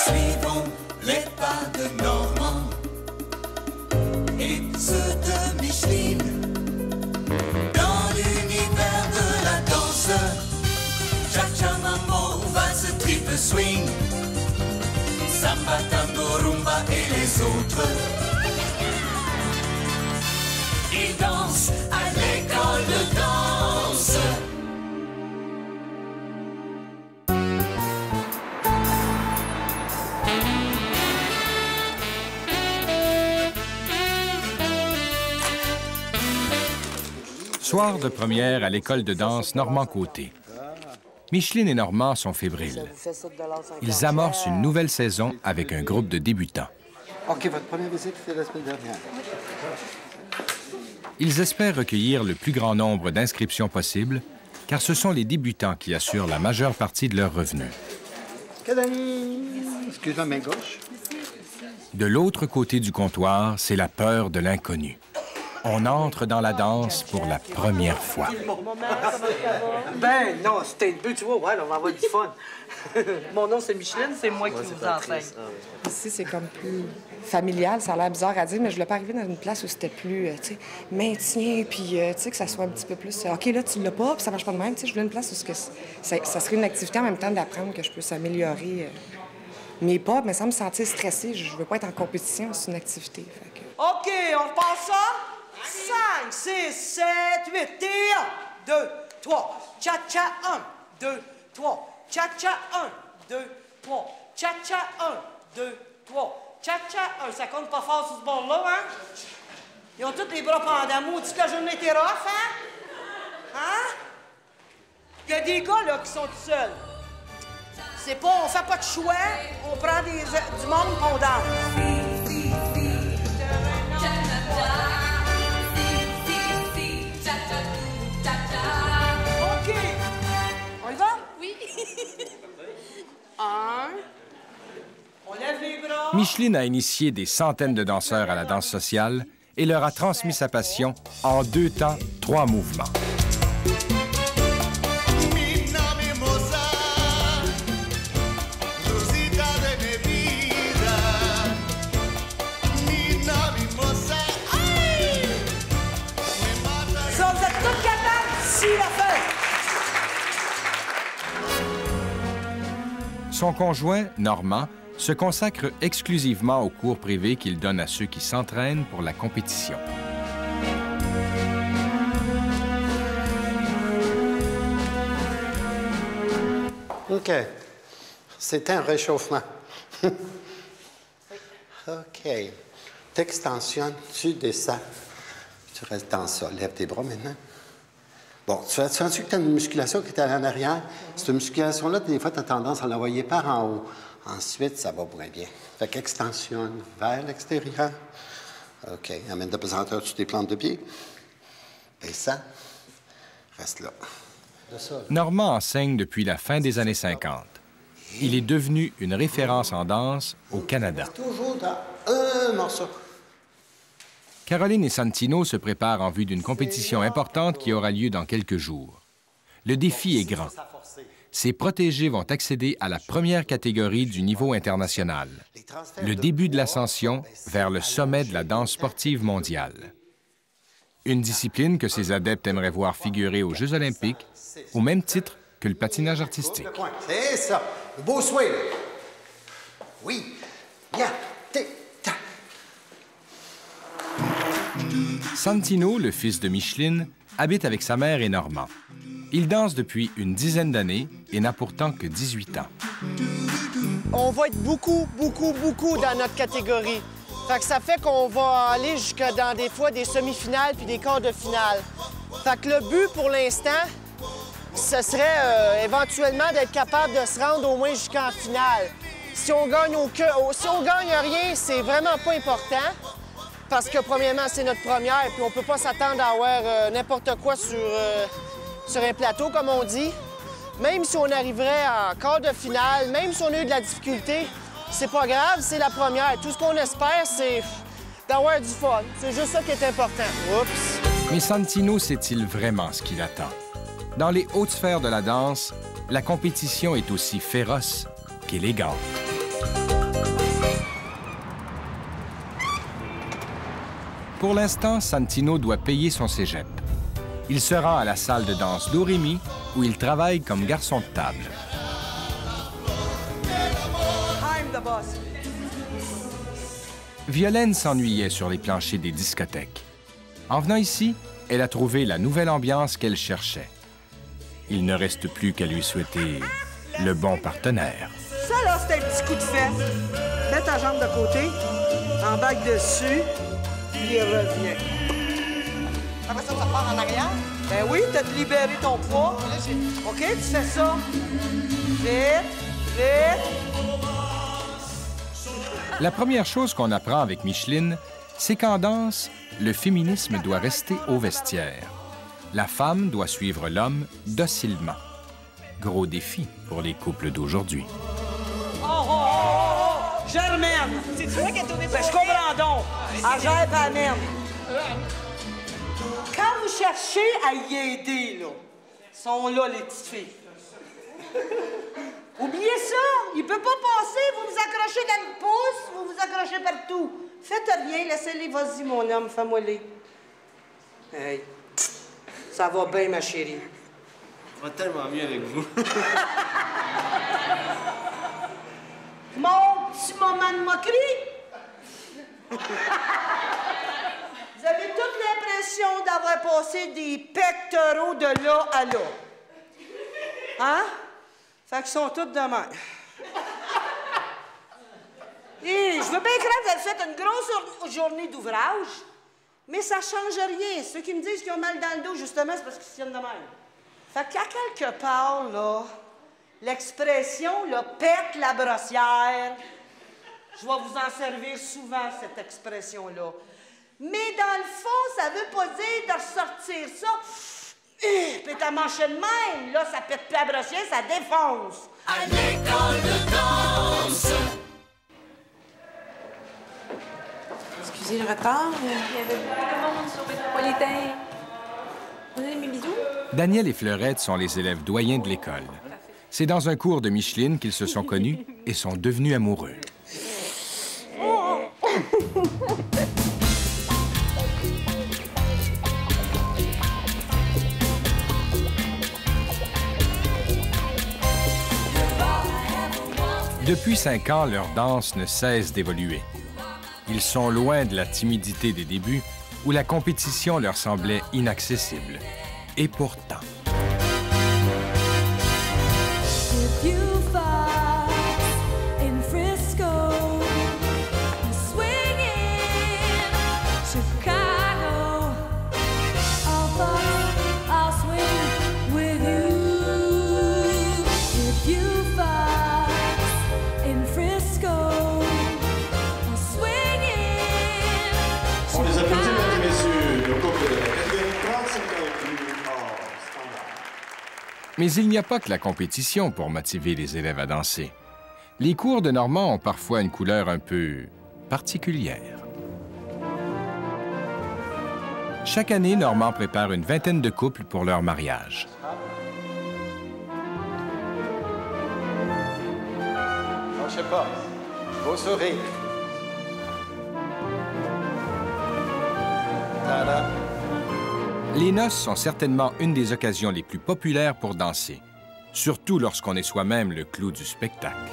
Suivons les pas de Normand et ceux de Micheline dans l'univers de la danse. Cha-cha, mambo, valse, triple swing, samba, tango, rumba et les autres. Ils dansent à l'école de danse. Soir de première à l'école de danse Normand-Côté. Micheline et Normand sont fébriles. Ils amorcent une nouvelle saison avec un groupe de débutants. OK, votre première visite, c'était la semaine dernière. Ils espèrent recueillir le plus grand nombre d'inscriptions possible, car ce sont les débutants qui assurent la majeure partie de leurs revenus. Excuse-moi, main gauche. De l'autre côté du comptoir, c'est la peur de l'inconnu. On entre dans la danse pour la première fois. Ben non, c'était le but, tu vois, ouais, on va avoir du fun. Mon nom, c'est Micheline, c'est moi qui vous enseigne. Ici, c'est comme plus familial, ça a l'air bizarre à dire, mais je voulais pas arriver dans une place où c'était plus, tu sais, maintien, puis, tu sais, que ça soit un petit peu plus, OK, là, tu l'as pas, puis ça marche pas de même, tu sais, je voulais une place où ça serait une activité en même temps d'apprendre que je peux s'améliorer mes pas, mais sans me sentir stressée, je veux pas être en compétition, c'est une activité. Fait que... OK, on repasse ça? 5, 6, 7, 8, tire! 2, 3, cha-cha, 1, 2, 3, cha-cha, 1, 2, 3, cha-cha, 1, 2, 3, cha-cha, 1. Ça compte pas fort sur ce bord-là, hein? Ils ont tous les bras pendant. Maudit que la journée était rough, hein? Hein? Il y a des gars, là, qui sont tout seuls. C'est pas, on fait pas de choix, on prend du monde qu'on danse. Micheline a initié des centaines de danseurs à la danse sociale et leur a transmis sa passion en 2 temps, 3 mouvements. Ça, vous êtes tous capables d'ici la fin! Son conjoint, Normand, se consacre exclusivement aux cours privés qu'il donne à ceux qui s'entraînent pour la compétition. OK. C'est un réchauffement. OK. T'extensionnes, tu descends. Tu restes dans ça. Lève tes bras maintenant. Bon, tu as senti que tu as une musculation qui est en arrière. Cette musculation-là, des fois, tu as tendance à l'envoyer par en haut. Ensuite, ça va moins bien. Fait qu'extensionne vers l'extérieur. OK. Amène de pesanteur sur tes plantes de pied. Descends. Reste là. Normand enseigne depuis la fin des années 50. Il est devenu une référence en danse au Canada. Toujours dans un morceau. Caroline et Santino se préparent en vue d'une compétition importante qui aura lieu dans quelques jours. Le défi est grand. Ces protégés vont accéder à la première catégorie du niveau international, le début de l'ascension vers le sommet de la danse sportive mondiale. Une discipline que ces adeptes aimeraient voir figurer aux Jeux olympiques, au même titre que le patinage artistique. C'est ça. Le beau swing. Oui. Bien. Santino, le fils de Micheline, habite avec sa mère et Normand. Il danse depuis une dizaine d'années et n'a pourtant que 18 ans. On va être beaucoup dans notre catégorie. Fait que ça fait qu'on va aller jusqu'à dans des fois des semi-finales puis des quarts de finale. Fait que le but pour l'instant, ce serait éventuellement d'être capable de se rendre au moins jusqu'en finale. Si on gagne rien, c'est vraiment pas important. Parce que, premièrement, c'est notre première, puis on peut pas s'attendre à avoir n'importe quoi sur un plateau, comme on dit. Même si on arriverait en quart de finale, même si on a eu de la difficulté, c'est pas grave, c'est la première. Tout ce qu'on espère, c'est d'avoir du fun. C'est juste ça qui est important. Oups! Mais Santino sait-il vraiment ce qu'il attend? Dans les hautes sphères de la danse, la compétition est aussi féroce qu'élégante. pour l'instant, Santino doit payer son cégep. Il se rend à la salle de danse d'Orimi, où il travaille comme garçon de table. I'm the boss. Violaine s'ennuyait sur les planchers des discothèques. En venant ici, elle a trouvé la nouvelle ambiance qu'elle cherchait. Il ne reste plus qu'à lui souhaiter le bon partenaire. Ça, là, c'est un petit coup de fesse. Mets ta jambe de côté, embarque dessus, puis reviens. Après ça, ça part en arrière. Ben oui, t'as libéré ton poids. OK, tu fais ça. Vite, vite. La première chose qu'on apprend avec Micheline, c'est qu'en danse, le féminisme doit rester au vestiaire. La femme doit suivre l'homme docilement. Gros défi pour les couples d'aujourd'hui. Oh! Germaine! C'est toi qui as tourné Ben, je comprends donc. Agère pas merde. Quand vous cherchez à y aider, là, sont là, les petites filles. Oubliez ça! Il peut pas passer, vous vous accrochez dans le pouce, vous vous accrochez partout. Faites rien, laissez-les, vas-y, mon homme, fais-moi-les. Hey, ça va bien, ma chérie. Ça va tellement mieux avec vous. Mon petit moment de moquerie! Vous avez toute l'impression d'avoir passé des pectoraux de là à là. Hein? Fait qu'ils sont tous de même. Et je veux bien croire que vous avez fait une grosse journée d'ouvrage, mais ça change rien. Ceux qui me disent qu'ils ont mal dans le dos, justement, c'est parce qu'ils se tiennent de même. Fait qu'à quelque part, là, l'expression, là, pète la brossière, je vais vous en servir souvent, cette expression-là. Mais dans le fond, ça veut pas dire de ressortir ça. Puis t'as manché de même, là, ça pète plus la brossière, ça défonce. À l'école de danse. Excusez le retard. Il y avait beaucoup de monde sur Métropolitain. Vous donnez mes bisous? Daniel et Fleurette sont les élèves doyens de l'école. C'est dans un cours de Micheline qu'ils se sont connus et sont devenus amoureux. Depuis 5 ans, leur danse ne cesse d'évoluer. Ils sont loin de la timidité des débuts où la compétition leur semblait inaccessible. Et pourtant... Mais il n'y a pas que la compétition pour motiver les élèves à danser. Les cours de Normand ont parfois une couleur un peu particulière. Chaque année, Normand prépare une vingtaine de couples pour leur mariage. Non, je sais pas. Beau sourire. Tada. Les noces sont certainement une des occasions les plus populaires pour danser, surtout lorsqu'on est soi-même le clou du spectacle.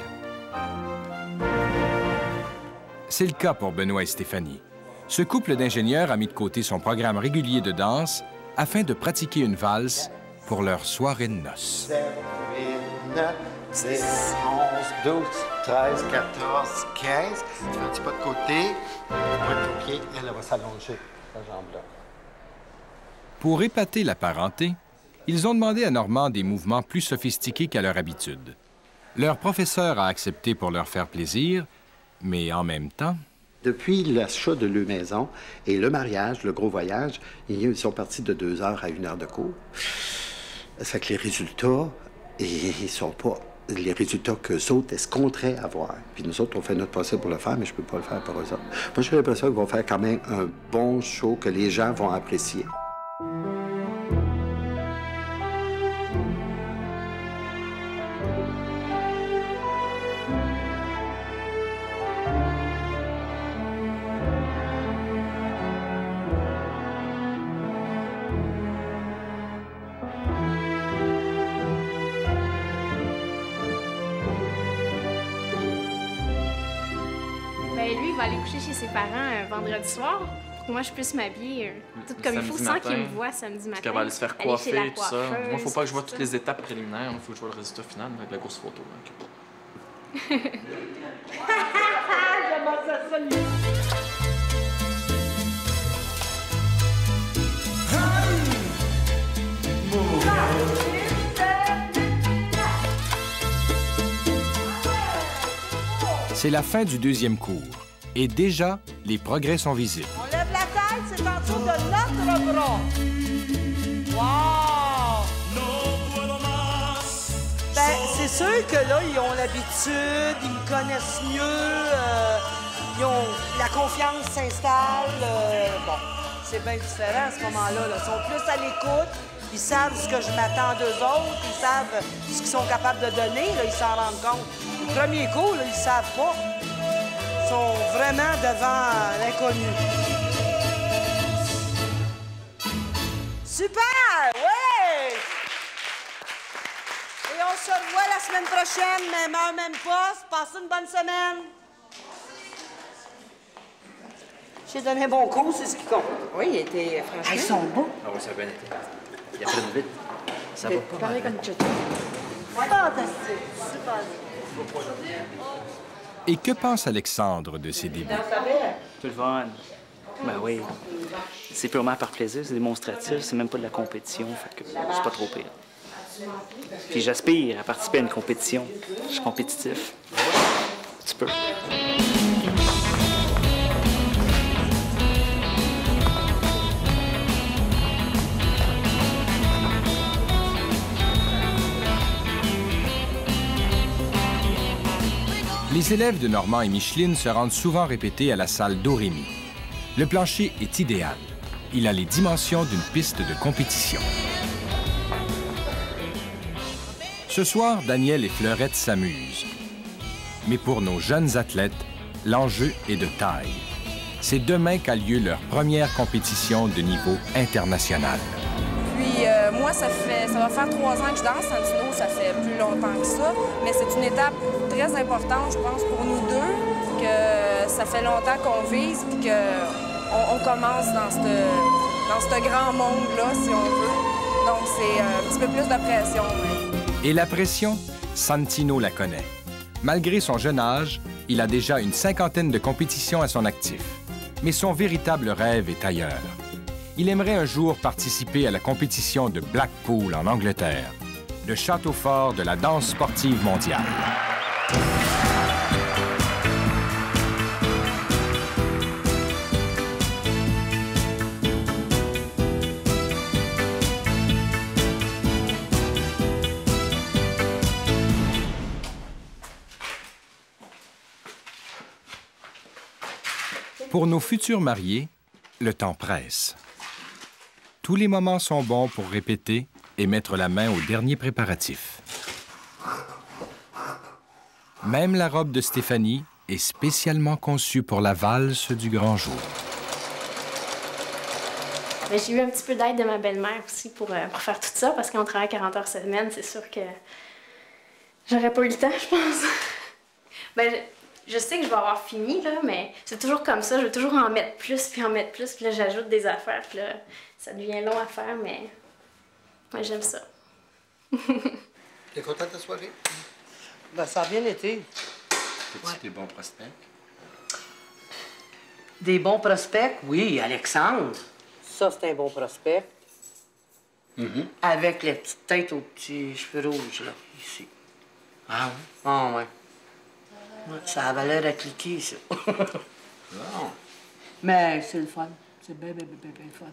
C'est le cas pour Benoît et Stéphanie. Ce couple d'ingénieurs a mis de côté son programme régulier de danse afin de pratiquer une valse pour leur soirée de noces. 7, 8, 9, 10, 11, 12, 13, 14, 15. Tu fais un petit pas de côté. Pointe ton pied. Elle va s'allonger, la jambe-là. Pour épater la parenté, ils ont demandé à Normand des mouvements plus sophistiqués qu'à leur habitude. Leur professeur a accepté pour leur faire plaisir, mais en même temps... Depuis l'achat de leur maison et le mariage, le gros voyage, ils sont partis de 2 heures à 1 heure de cours. Ça fait que les résultats, ils sont pas les résultats qu'eux autres escompteraient avoir. Puis nous autres, on fait notre possible pour le faire, mais je peux pas le faire pour eux autres. Moi, j'ai l'impression qu'ils vont faire quand même un bon show que les gens vont apprécier. va aller coucher chez ses parents vendredi soir pour que moi, je puisse m'habiller tout comme il faut sans qu'il me voie samedi matin. Qu'elle va aller se faire coiffer et tout ça. Moi, il faut pas que je vois toutes les étapes préliminaires. Il faut que je vois le résultat final avec la course photo. C'est la fin du deuxième cours. Et déjà, les progrès sont visibles. On lève la tête, c'est en dessous de notre bras. Wow! Ben, c'est sûr que là, ils ont l'habitude, ils me connaissent mieux, la confiance s'installe. Bon, c'est bien différent à ce moment-là. Là. Ils sont plus à l'écoute, ils savent ce que je m'attends d'eux autres, ils savent ce qu'ils sont capables de donner, là, ils s'en rendent compte. Le premier coup, là, ils savent pas. Ils sont vraiment devant l'inconnu. Super! Oui! Et on se revoit la semaine prochaine, même heure, même poste. Passez une bonne semaine. J'ai donné un bon cours, c'est ce qui compte. Oui, il était franchement... Ils sont beaux. Ah oui, ça a bien été. Il a fait vite. Ça va pas parler mal. comme tu Fantastique. Super. Et que pense Alexandre de ses débuts? C'est le fun. Ben oui. C'est purement par plaisir, c'est démonstratif, c'est même pas de la compétition, fait que c'est pas trop pire. Puis j'aspire à participer à une compétition. Je suis compétitif. Un petit peu. Les élèves de Normand et Micheline se rendent souvent répéter à la salle Dorémy. Le plancher est idéal. Il a les dimensions d'une piste de compétition. Ce soir, Daniel et Fleurette s'amusent. Mais pour nos jeunes athlètes, l'enjeu est de taille. C'est demain qu'a lieu leur première compétition de niveau international. Puis moi, ça va faire 3 ans que je danse. Santino, ça fait plus longtemps que ça. Mais c'est une étape très importante, je pense, pour nous deux, que ça fait longtemps qu'on vise, puis qu'on commence dans ce grand monde-là, si on veut. Donc, c'est un petit peu plus de pression. Mais... Et la pression, Santino la connaît. Malgré son jeune âge, il a déjà une 50aine de compétitions à son actif. Mais son véritable rêve est ailleurs. Il aimerait un jour participer à la compétition de Blackpool en Angleterre, le château fort de la danse sportive mondiale. Pour nos futurs mariés, le temps presse. Tous les moments sont bons pour répéter et mettre la main aux derniers préparatifs. Même la robe de Stéphanie est spécialement conçue pour la valse du grand jour. J'ai eu un petit peu d'aide de ma belle-mère aussi pour faire tout ça, parce qu'on travaille 40 heures semaine, c'est sûr que j'aurais pas eu le temps, je pense. Je sais que je vais avoir fini, là, mais c'est toujours comme ça. Je veux toujours en mettre plus, puis là, j'ajoute des affaires, puis là, ça devient long à faire, mais moi, j'aime ça. T'es content de ta soirée? Ben, ça a bien été. T'as-tu des bons prospects? Des bons prospects? Oui, Alexandre. Ça, c'est un bon prospect. Avec les petites têtes aux petits cheveux rouges, là, ici. Ah oui? Ah, ouais. Ça a valeur à cliquer, ça. Bon. Mais c'est le fun. C'est bien, bien, bien, bien fun.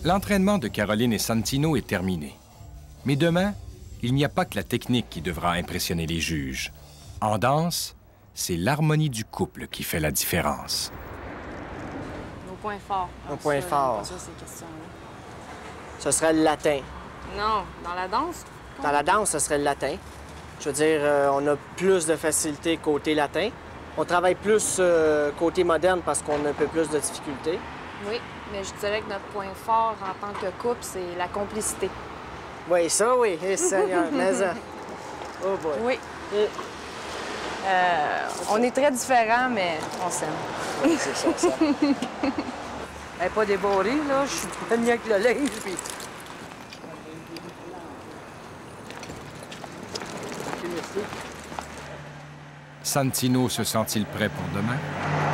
L'entraînement de Caroline et Santino est terminé. Mais demain, il n'y a pas que la technique qui devra impressionner les juges. En danse, c'est l'harmonie du couple qui fait la différence. Nos points forts. Nos points forts. Ça, ces questions-là. Ce serait le latin. Non, dans la danse? Dans la danse, ce serait le latin. Je veux dire, on a plus de facilité côté latin. On travaille plus côté moderne parce qu'on a un peu plus de difficultés. Oui, mais je dirais que notre point fort en tant que couple, c'est la complicité. Oui, ça, oui. Eh, Seigneur, mais ça. Oh boy. Oui. On est très différents, mais on s'aime. C'est ça, ça. Elle n'est pas déborée, là. Je suis pas mieux avec le linge, puis... Santino se sent-il prêt pour demain?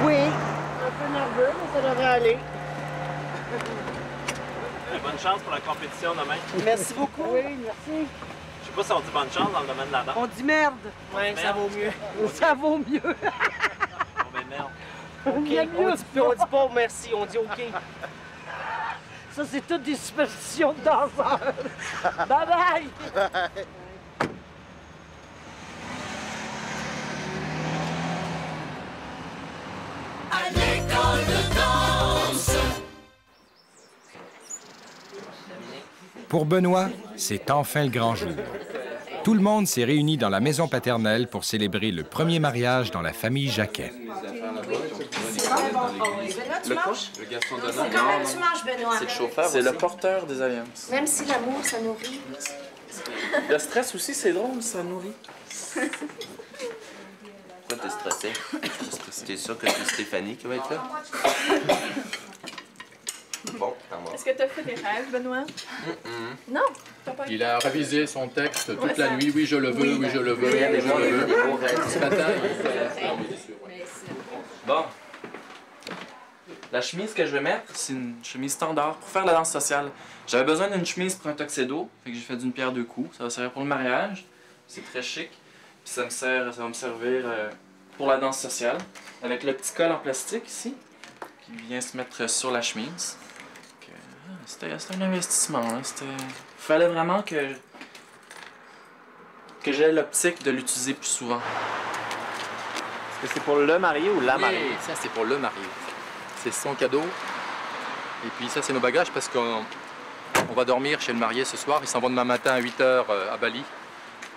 Oui. Un peu nerveux, mais ça devrait aller. Bonne chance pour la compétition demain. Merci beaucoup. Oui, merci. Je sais pas si on dit bonne chance dans le domaine de la danse. On dit merde. Oui, ça vaut mieux. Ça vaut mieux. On met merde. OK. On dit pas merci, on dit OK. Ça, c'est toutes des superstitions de danseurs. Bye-bye. À l'école de danse. Pour Benoît, c'est enfin le grand jour. Tout le monde s'est réuni dans la maison paternelle pour célébrer le premier mariage dans la famille Jacquet. Le quoi? Le Gaston C'est quand même tu manges, Benoît. C'est le chauffeur. C'est le porteur des alliances. Même si l'amour, ça nourrit. Le stress aussi, c'est drôle, ça nourrit. Pourquoi t'es stressé? T'es sûr que c'est Stéphanie qui va être là? Bon, à moi. Est-ce que tu as fait des rêves, Benoît? Non. Il a révisé son texte toute la nuit. Oui, je le veux, oui, je le veux, Il y a des oui, je le veux. beaux rêves. Ce matin, Bon. La chemise que je vais mettre, c'est une chemise standard pour faire la danse sociale. J'avais besoin d'une chemise pour un tuxedo, fait que j'ai fait d'une pierre deux coups. Ça va servir pour le mariage. C'est très chic. Puis ça va me servir pour la danse sociale. Avec le petit col en plastique ici, qui vient se mettre sur la chemise. C'était un investissement. Il fallait vraiment que j'aie l'optique de l'utiliser plus souvent. Est-ce que c'est pour le marié ou la mariée? oui, ça c'est pour le marié. C'est son cadeau. Et puis ça c'est nos bagages parce qu'on va dormir chez le marié ce soir. Ils s'en vont demain matin à 8 h à Bali.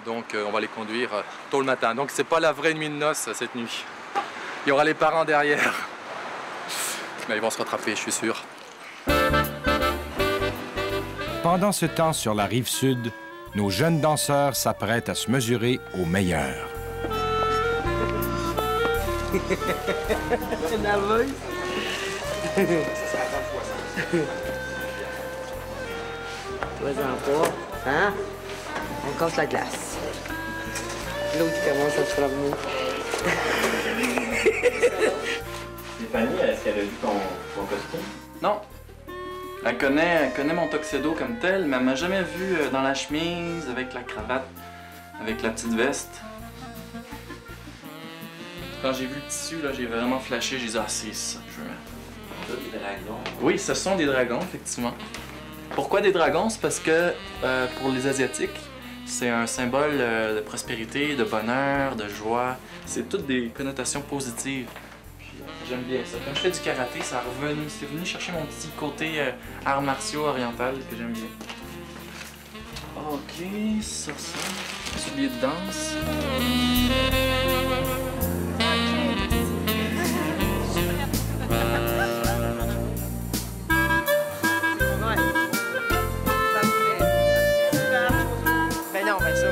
Donc on va les conduire tôt le matin. Donc c'est pas la vraie nuit de noces cette nuit. Il y aura les parents derrière. Mais ils vont se rattraper, je suis sûr. Pendant ce temps, sur la rive sud, nos jeunes danseurs s'apprêtent à se mesurer au meilleur. T'es nerveuse? Vas-en pas. Hein? On casse la glace. L'autre commence à se promener. Stéphanie, est-ce qu'elle a vu ton costume? Non. Elle connaît mon tuxedo comme tel, mais elle m'a jamais vu dans la chemise, avec la cravate, avec la petite veste. Quand j'ai vu le tissu, là, j'ai vraiment flashé, j'ai dit « Ah, c'est ça que je veux mettre. » Des dragons. Oui, ce sont des dragons, effectivement. Pourquoi des dragons? C'est parce que pour les Asiatiques, c'est un symbole de prospérité, de bonheur, de joie. C'est toutes des connotations positives. J'aime bien ça. Quand je fais du karaté, c'est venu chercher mon petit côté arts martiaux oriental que j'aime bien. Ok, ça. Souliers de danse. Ben non, ben ça.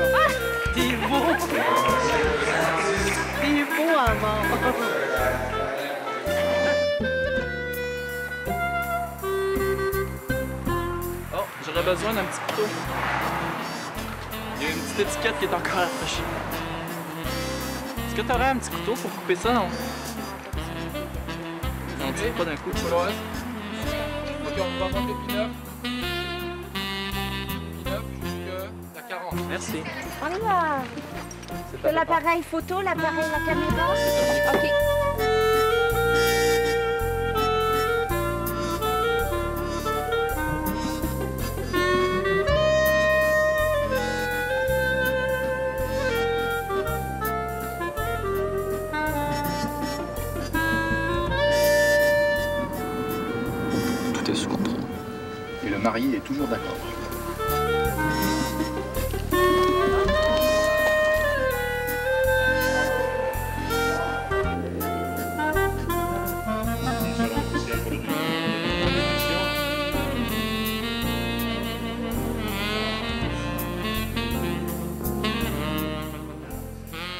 T'es beau! T'es beau à mort! Oh, j'aurais besoin d'un petit couteau. Il y a une petite étiquette qui est encore accrochée. Est-ce que tu aurais un petit couteau pour couper ça, non? Non, tu sais, pas d'un coup. Ok, on va monter P9. P9 jusqu'à 40. Merci. On y va. L'appareil photo, la caméra. OK. Tout est sous contrôle. Et le marié est toujours d'accord.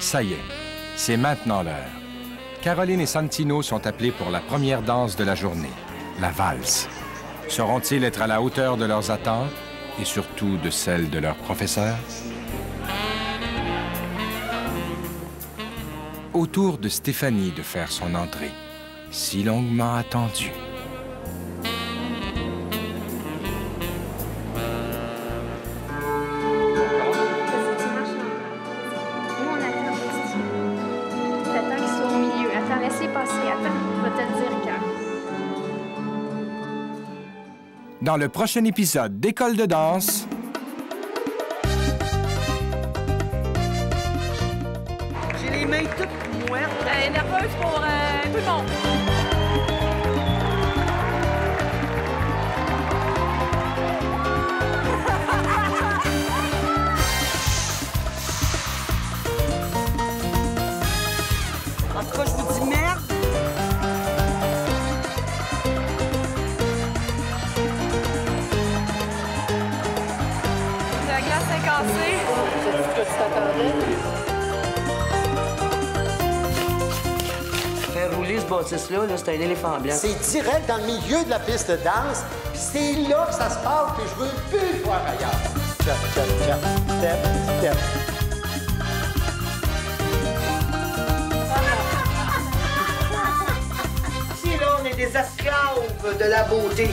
Ça y est, C'est maintenant l'heure. Caroline et Santino sont appelés pour la première danse de la journée, la valse. Sauront-ils être à la hauteur de leurs attentes et surtout de celles de leurs professeurs? Au tour de Stéphanie de faire son entrée, si longuement attendue. Dans le prochain épisode d'École de danse... J'ai les mains toutes moites. Nerveuse pour tout le monde. En tout cas, je vous dis merde. La glace est cassée. C'est ce que tu t'attendais? Faire rouler ce bâtisse-là, c'est un éléphant blanc. C'est direct dans le milieu de la piste de danse, puis c'est là que ça se passe, puis je veux plus le voir ailleurs. Tchap, tchap, tchap, step, step. Ici, là, on est des esclaves de la beauté.